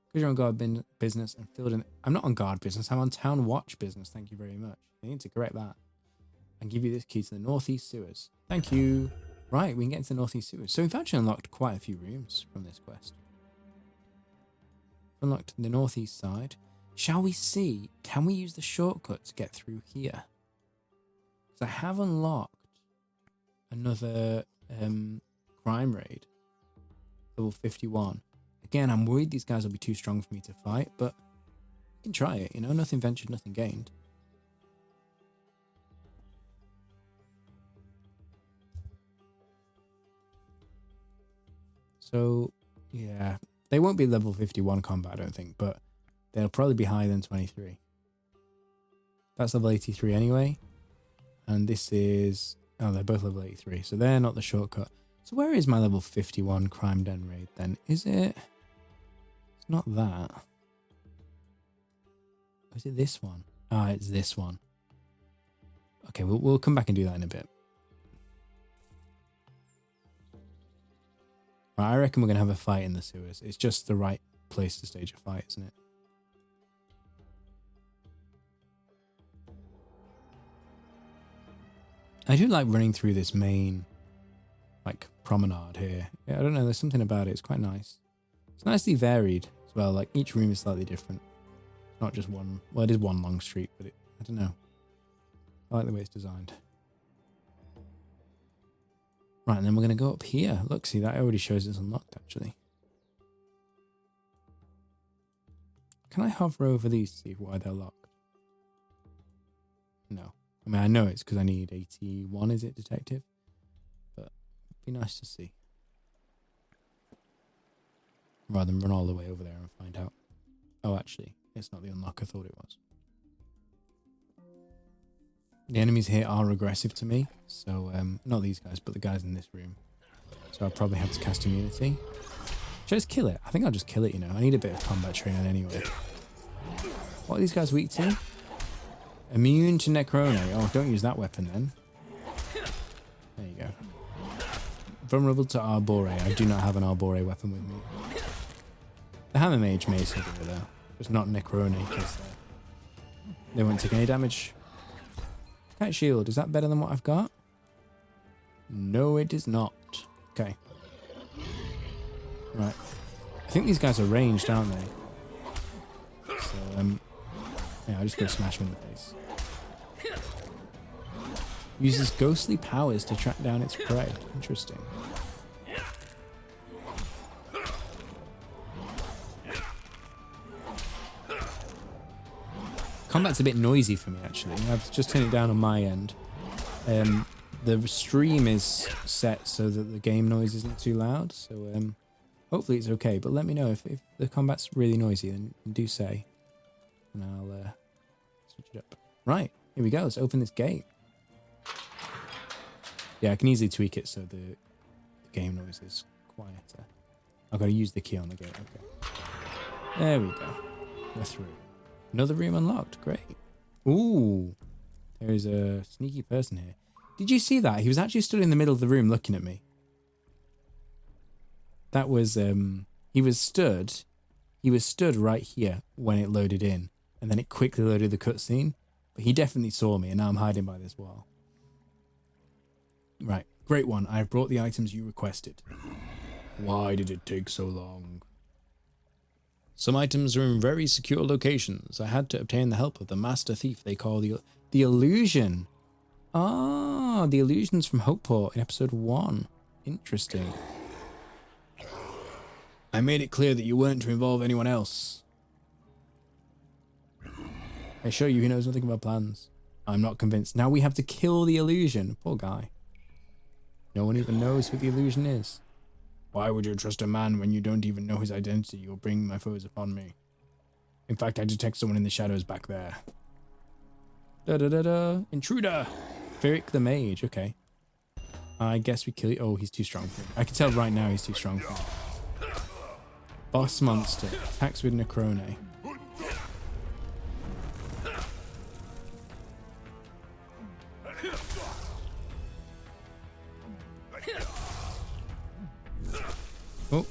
Because you're on guard business and filled in... I'm not on guard business, I'm on town watch business. Thank you very much. I need to correct that. And give you this key to the northeast sewers. Thank you. Right, we can get into the northeast sewers. So we've actually unlocked quite a few rooms from this quest. Unlocked the northeast side. Shall we see? Can we use the shortcut to get through here? Because I have unlocked another crime raid. Level 51. Again, I'm worried these guys will be too strong for me to fight, but we can try it, you know? Nothing ventured, nothing gained. So, yeah. They won't be level 51 combat, I don't think, but they'll probably be higher than 23. That's level 83 anyway. And this is... Oh, they're both level 83, so they're not the shortcut. So where is my level 51 crime den raid then? Is it... It's not that. Or is it this one? Ah, it's this one. Okay, we'll come back and do that in a bit. Right, I reckon we're going to have a fight in the sewers. It's just the right place to stage a fight, isn't it? I do like running through this main, like, promenade here. Yeah, I don't know, there's something about it. It's quite nice. It's nicely varied as well. Like, each room is slightly different. It's not just one... Well, it is one long street, but I don't know. I like the way it's designed. Right, and then we're going to go up here. Look, see, that already shows it's unlocked, actually. Can I hover over these to see why they're locked? No. I mean, I know it's because I need 81, is it, detective? But it'd be nice to see. Rather than run all the way over there and find out. Oh, actually, it's not the unlock I thought it was. The enemies here are aggressive to me, so not these guys, but the guys in this room. So I'll probably have to cast immunity. Should I just kill it? I think I'll just kill it, you know. I need a bit of combat training anyway. What are these guys weak to? Immune to Necrone. Oh, don't use that weapon then. There you go. Vulnerable to Arbore. I do not have an Arbore weapon with me. The Hammer Mage may still do it though. Just not Necrone because they won't take any damage. Kite Shield. Is that better than what I've got? No, it is not. Okay. Right. I think these guys are ranged, aren't they? So, yeah, I'll just go smash him in the face. Uses ghostly powers to track down its prey. Interesting. Combat's a bit noisy for me, actually. I've just turned it down on my end. The stream is set so that the game noise isn't too loud, so hopefully it's okay. But let me know if the combat's really noisy, then do say, and I'll switch it up. Right, here we go. Let's open this gate. Yeah, I can easily tweak it so the game noise is quieter. I've got to use the key on the gate. Okay. There we go. We're through. Another room unlocked. Great. Ooh. There is a sneaky person here. Did you see that? He was actually stood in the middle of the room looking at me. That was, he was stood right here when it loaded in. And then it quickly loaded the cutscene. But he definitely saw me and now I'm hiding by this wall. Right. Great one. I've brought the items you requested. Why did it take so long? Some items are in very secure locations. I had to obtain the help of the master thief they call the Illusion. Ah, the Illusions from Hopeport in episode 1. Interesting. I made it clear that you weren't to involve anyone else. I show you he knows nothing about plans. I'm not convinced. Now we have to kill the Illusion. Poor guy. No one even knows who the Illusion is. Why would you trust a man when you don't even know his identity? You'll bring my foes upon me. In fact, I detect someone in the shadows back there. Da-da-da-da. Intruder! Ferric the Mage. Okay. I guess we kill you. Oh, he's too strong for me. I can tell right now he's too strong for me. Boss monster. Attacks with Necrone. Oh.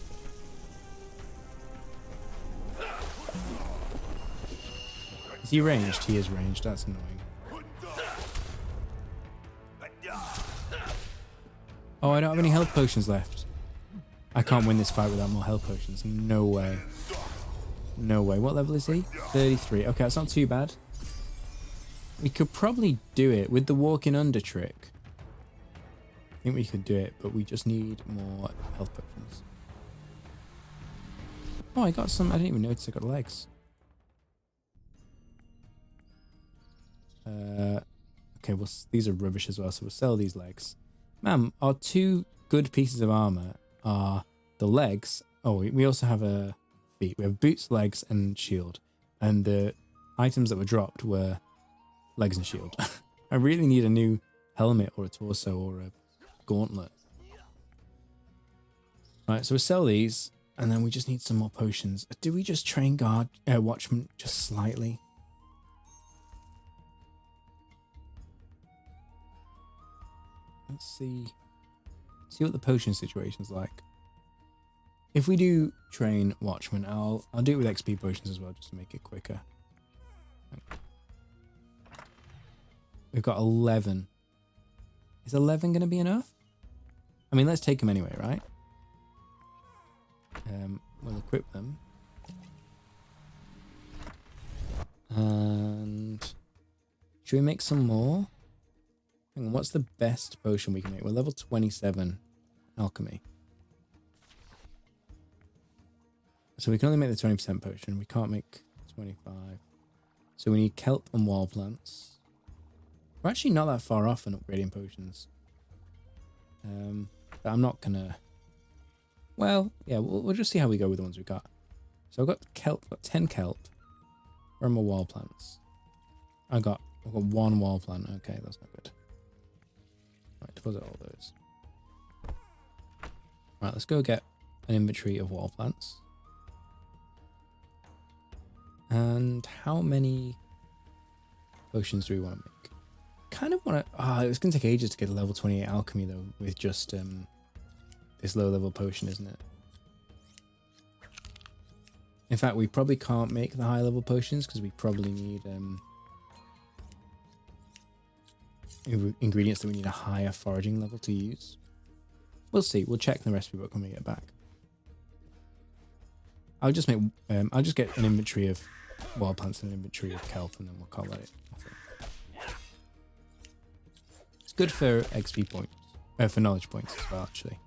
Is he ranged? He is ranged. That's annoying. Oh, I don't have any health potions left. I can't win this fight without more health potions. No way. No way. What level is he? 33. Okay, that's not too bad. We could probably do it with the walking under trick. I think we could do it, but we just need more health potions. Oh, I got some. I didn't even notice I got legs. Okay, well, these are rubbish as well, so we'll sell these legs. Man, our two good pieces of armor are the legs. Oh, we also have a feet. We have boots, legs, and shield. And the items that were dropped were legs and shield. I really need a new helmet or a torso or a gauntlet. Right, so we'll sell these. And then we just need some more potions. Do we just train Watchman just slightly? Let's see what the potion situation's like. If we do train Watchman, I'll do it with XP potions as well, just to make it quicker. We've got 11. Is 11 going to be enough? I mean, let's take them anyway, right? We'll equip them. And should we make some more? Hang on, what's the best potion we can make? We're level 27 alchemy. So we can only make the 20% potion. We can't make 25. So we need kelp and wall plants. We're actually not that far off on upgrading potions. But I'm not gonna... Well, yeah, we'll just see how we go with the ones we got. So I've got kelp, I've got 10 kelp. Where are my wall plants? I've got 1 wall plant. Okay, that's not good. Right, deposit all those. Right, let's go get an inventory of wall plants. And how many potions do we want to make? Kind of want to... it's going to take ages to get a level 28 alchemy, though, with just this low-level potion, isn't it? In fact, we probably can't make the high-level potions because we probably need ingredients that we need a higher foraging level to use. We'll see. We'll check the recipe book when we get back. I'll just make... I'll just get an inventory of wild plants and an inventory of kelp, and then we'll call that it. I think. It's good for XP points, for knowledge points as well, actually.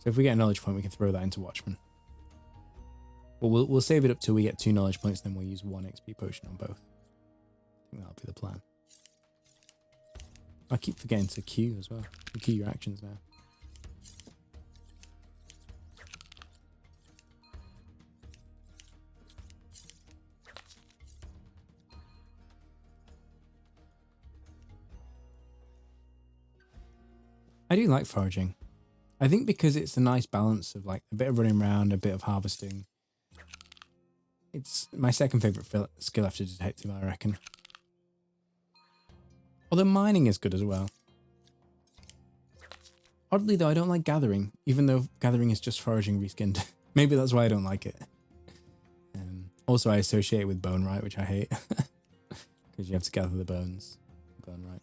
So if we get a knowledge point, we can throw that into Watchman. But we'll save it up till we get 2 knowledge points, then we'll use 1 XP potion on both. I think that'll be the plan. I keep forgetting to queue as well. You queue your actions now. I do like foraging. I think because it's a nice balance of like a bit of running around, a bit of harvesting. It's my second favourite skill after detective, I reckon. Although mining is good as well. Oddly though, I don't like gathering, even though gathering is just foraging reskinned. Maybe that's why I don't like it. Also, I associate it with bone right, which I hate. Because you have to gather the bones. Bone right.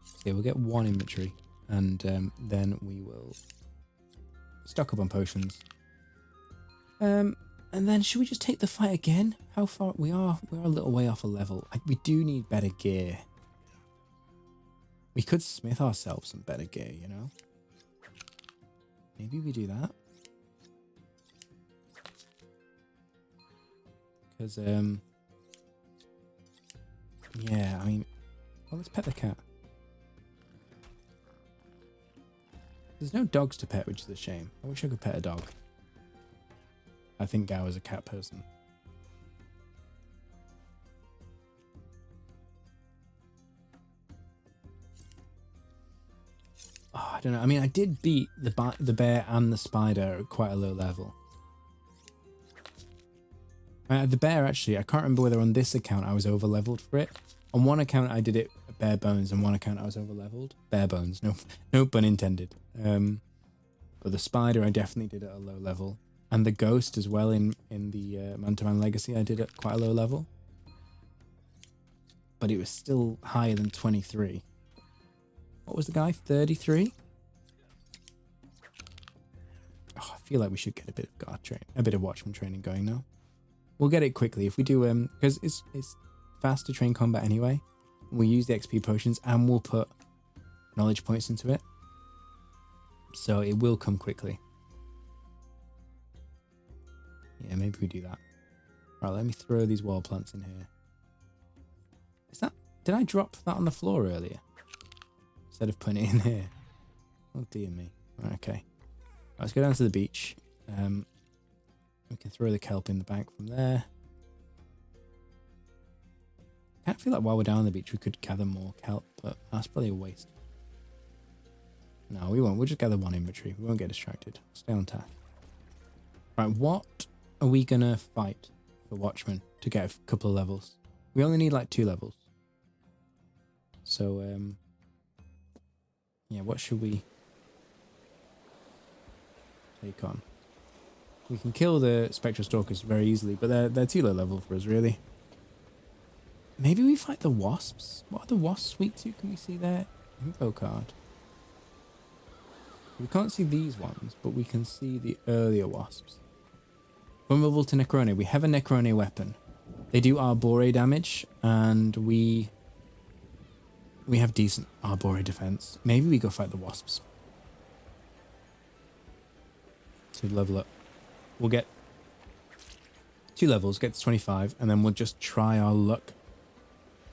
So yeah, we'll get 1 inventory, and then we will stock up on potions. And then should we just take the fight again? How far we're a little way off a level. We do need better gear. We could smith ourselves some better gear, you know? Maybe we do that. Because yeah, I mean, well, let's pet the cat. There's no dogs to pet, which is a shame. I wish I could pet a dog. I think Gao is a cat person. Oh, I don't know. I mean, I did beat the bear and the spider at quite a low level. The bear, actually, I can't remember whether on this account I was over-leveled for it. On one account, I did it bare bones. On one account, I was over-leveled. Bare bones. No pun intended. But the spider, I definitely did at a low level. And the ghost as well in the Man-to-Man Legacy, I did at quite a low level. But it was still higher than 23. What was the guy? 33? Oh, I feel like we should get a bit of Watchman training going now. We'll get it quickly if we do, because it's fast to train combat anyway. We'll use the XP potions and we'll put knowledge points into it. So it will come quickly. Yeah, maybe we do that. Right, let me throw these wall plants in here. Did I drop that on the floor earlier? Instead of putting it in here. Oh dear me. Right, okay. Right, let's go down to the beach. We can throw the kelp in the bank from there. I kind of feel like while we're down on the beach we could gather more kelp, but that's probably a waste. No, we won't. We'll just gather 1 inventory. We won't get distracted. Stay on task. Right, what are we going to fight for Watchmen to get a couple of levels? We only need like 2 levels. So, yeah, what should we take on? We can kill the Spectral Stalkers very easily, but they're too low level for us, really. Maybe we fight the wasps? What are the wasps weak to? Can we see their info card? We can't see these ones, but we can see the earlier wasps. Vulnerable to Necrone. We have a Necrone weapon. They do Arbore damage, and we have decent Arbore defense. Maybe we go fight the wasps. To level up. We'll get 2 levels, get to 25, and then we'll just try our luck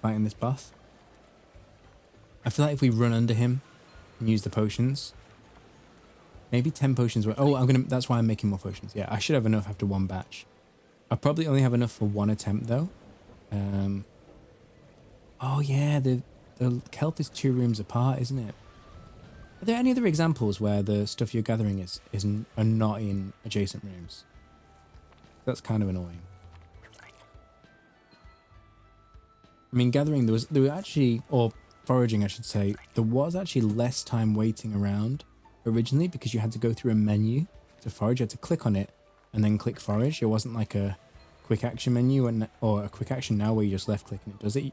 fighting this boss. I feel like if we run under him, and use the potions. Maybe 10 potions. That's why I'm making more potions. Yeah, I should have enough after one batch. I probably only have enough for one attempt though. Oh yeah, the kelp is 2 rooms apart, isn't it? Are there any other examples where the stuff you're gathering are not in adjacent rooms? That's kind of annoying. I mean, gathering, there were actually, or foraging I should say, there was actually less time waiting around originally because you had to go through a menu to forage. You had to click on it and then click forage. It wasn't like a quick action menu or a quick action now where you just left click and it does it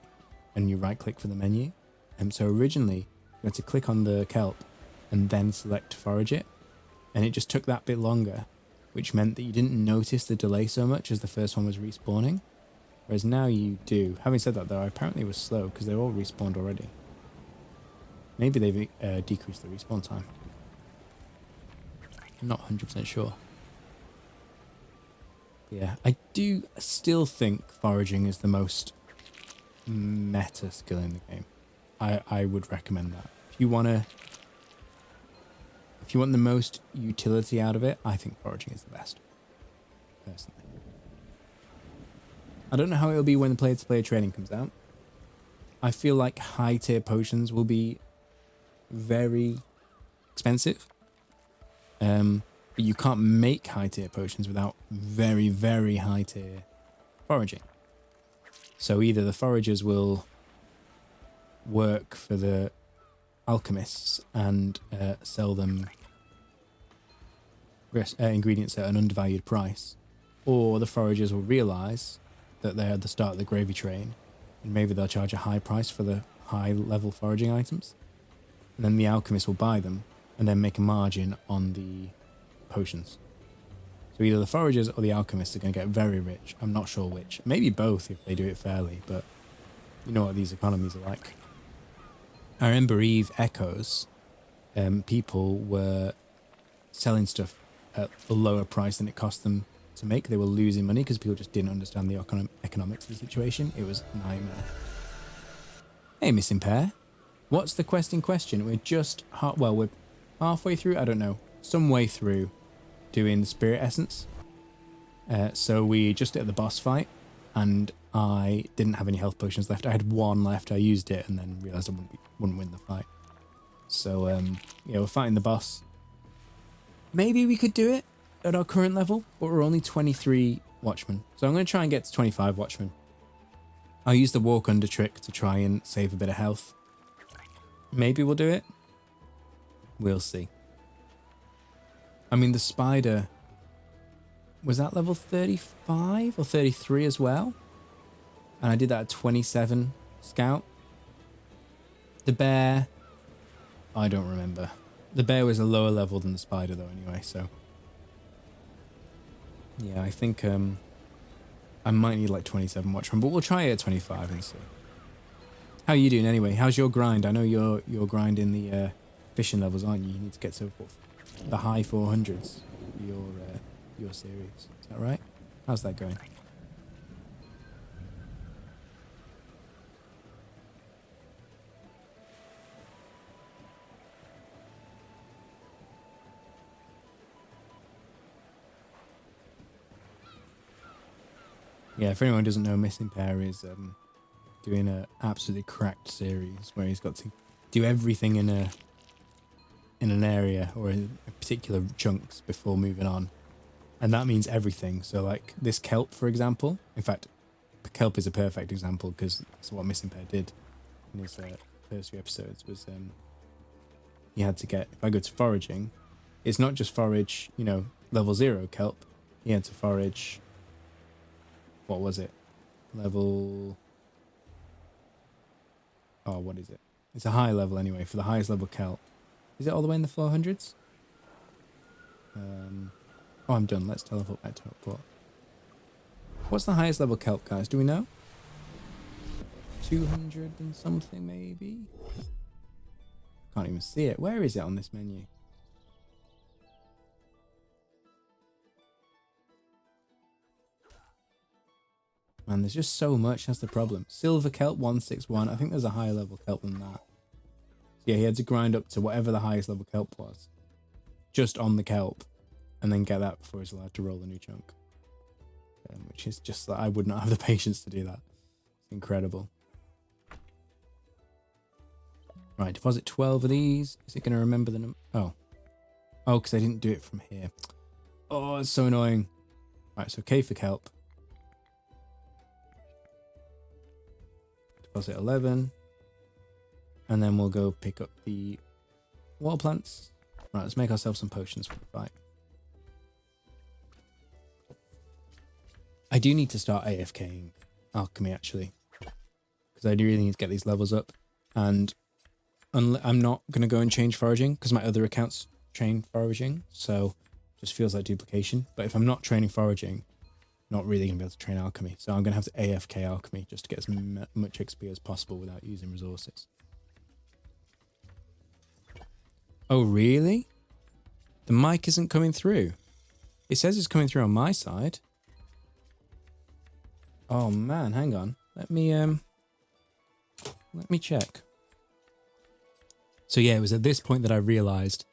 and you right click for the menu. And so originally you had to click on the kelp and then select forage it, and it just took that bit longer, which meant that you didn't notice the delay so much as the first one was respawning, whereas now you do. Having said that though, apparently it was slow because they're all respawned already. Maybe they've decreased the respawn time. I'm not 100% sure. Yeah, I do still think foraging is the most meta skill in the game. I would recommend that. If you want the most utility out of it, I think foraging is the best, personally. I don't know how it'll be when the player-to-player training comes out. I feel like high-tier potions will be very expensive. But you can't make high-tier potions without very, very high-tier foraging. So either the foragers will work for the alchemists and sell them ingredients at an undervalued price, or the foragers will realise that they're at the start of the gravy train and maybe they'll charge a high price for the high level foraging items, and then the alchemist will buy them and then make a margin on the potions. So either the foragers or the alchemists are going to get very rich. I'm not sure which. Maybe both if they do it fairly, but you know what these economies are like. I remember Eve Echoes, people were selling stuff at a lower price than it cost them to make. They were losing money because people just didn't understand the economics of the situation. It was a nightmare. Hey, Missing Pair. What's the quest in question? We're just, we're halfway through, I don't know, some way through doing the spirit essence. So we just did the boss fight and I didn't have any health potions left. I had 1 left. I used it and then realised I wouldn't win the fight. So, yeah, we're fighting the boss. Maybe we could do it at our current level, but we're only 23 watchmen. So I'm going to try and get to 25 watchmen. I'll use the walk under trick to try and save a bit of health. Maybe we'll do it. We'll see. I mean, the spider, was that level 35 or 33 as well? And I did that at 27 scout. The bear, I don't remember. The bear was a lower level than the spider though anyway, so. Yeah, I think I might need like 27 watchmen, but we'll try it at 25 and see. How are you doing anyway? How's your grind? I know you're grinding the fishing levels, aren't you? You need to get to the high 400s for your series. Is that right? How's that going? Yeah, if anyone doesn't know, Missing Pair is doing a absolutely cracked series where he's got to do everything in an area or in particular chunks before moving on, and that means everything. So like this kelp, for example. In fact, the kelp is a perfect example because that's what Missing Pair did in his first few episodes. Was he had to get, if I go to foraging, it's not just forage, you know, level 0 kelp. He had to forage. What was it? Level... Oh, what is it? It's a high level anyway, for the highest level kelp. Is it all the way in the 400s? Oh, I'm done. Let's teleport back to teleport. What's the highest level kelp, guys? Do we know? 200 and something, maybe? Can't even see it. Where is it on this menu? Man, there's just so much. That's the problem. Silver kelp 161. I think there's a higher level kelp than that. Yeah, he had to grind up to whatever the highest level kelp was, just on the kelp, and then get that before he's allowed to roll a new chunk. Which is just that I would not have the patience to do that. It's incredible. Right, deposit 12 of these. Is it going to remember the number? Oh. Oh, because I didn't do it from here. Oh, it's so annoying. Right, so K for kelp. Deposit 11. And then we'll go pick up the water plants. Right, let's make ourselves some potions for the fight. I do need to start AFKing alchemy, actually. Because I do really need to get these levels up. And I'm not going to go and change foraging, because my other accounts train foraging. So just feels like duplication. But if I'm not training foraging, I'm not really going to be able to train alchemy. So I'm going to have to AFK alchemy just to get as much XP as possible without using resources. Oh, really? The mic isn't coming through. It says it's coming through on my side. Oh man, hang on. Let me check. So yeah, it was at this point that I realized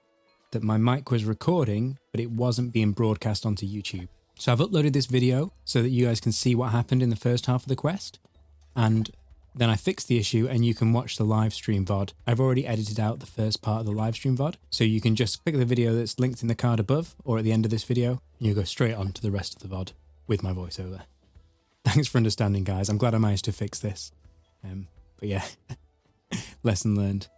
that my mic was recording, but it wasn't being broadcast onto YouTube. So I've uploaded this video so that you guys can see what happened in the first half of the quest. And then I fixed the issue and you can watch the live stream VOD. I've already edited out the first part of the live stream VOD. So you can just click the video that's linked in the card above or at the end of this video, and you go straight on to the rest of the VOD with my voiceover. Thanks for understanding, guys. I'm glad I managed to fix this. But yeah, lesson learned.